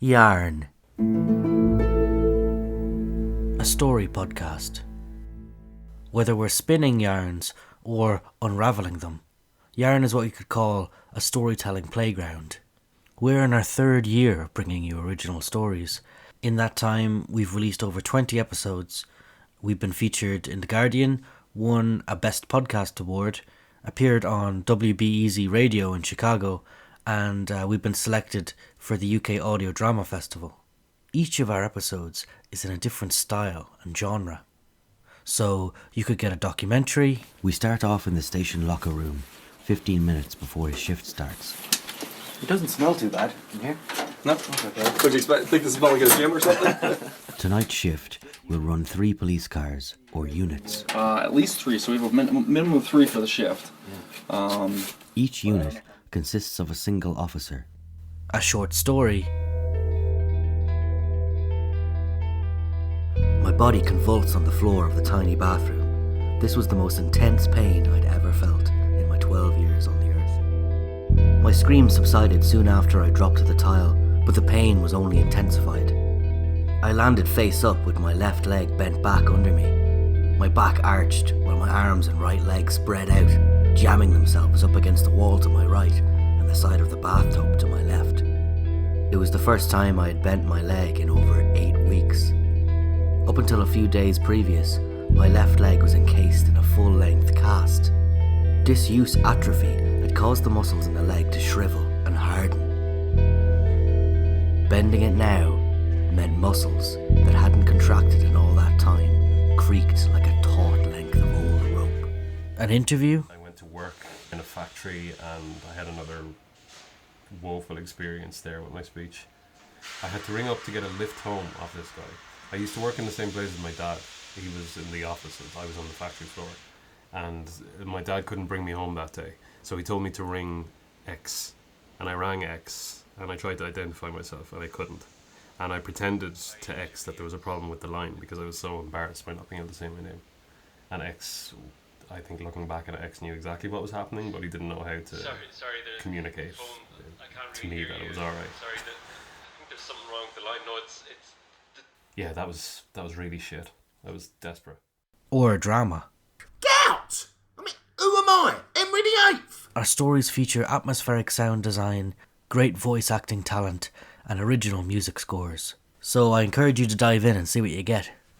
Yarn. A story podcast. Whether we're spinning yarns or unraveling them, Yarn is what you could call a storytelling playground. We're in our third year of bringing you original stories. In that time, we've released over 20 episodes. We've been featured in The Guardian, won a Best Podcast Award, appeared on WPEZ Radio in Chicago, and we've been selected for the UK Audio Drama Festival. Each of our episodes is in a different style and genre. So you could get a documentary. We start off in the station locker room, 15 minutes before his shift starts. It doesn't smell too bad in here. No? Okay. Would you think this smell like a gym or something? Tonight's shift will run 3 police cars, or units. At least 3, so we have a minimum of 3 for the shift. Yeah. Each unit consists of a single officer. A short story. My body convulsed on the floor of the tiny bathroom. This was the most intense pain I'd ever felt in my 12 years on the earth. My scream subsided soon after I dropped to the tile, but the pain was only intensified. I landed face up with my left leg bent back under me. My back arched while my arms and right leg spread out, jamming themselves up against the wall to my right and the side of the bathtub to my left. It was the first time I had bent my leg in over 8 weeks. Up until a few days previous, my left leg was encased in a full-length cast. Disuse atrophy had caused the muscles in the leg to shrivel and harden. Bending it now meant muscles that hadn't contracted in all that time creaked like a taut length of old rope. An interview. I went to work in a factory and I had another woeful experience there with my speech. I had to ring up to get a lift home off this guy. I used to work in the same place as my dad. He was in the offices, I was on the factory floor. And my dad couldn't bring me home that day. So he told me to ring X. And I rang X and I tried to identify myself and I couldn't. And I pretended to X that there was a problem with the line because I was so embarrassed by not being able to say my name. And X, I think looking back at X, knew exactly what was happening, but he didn't know how to communicate to me that it was alright. Sorry, I think there's something wrong with the line. No, it's Yeah, that was really shit. I was desperate. Or a drama. Gout! I mean, who am I? Henry VIII? Our stories feature atmospheric sound design, great voice acting talent, and original music scores. So I encourage you to dive in and see what you get.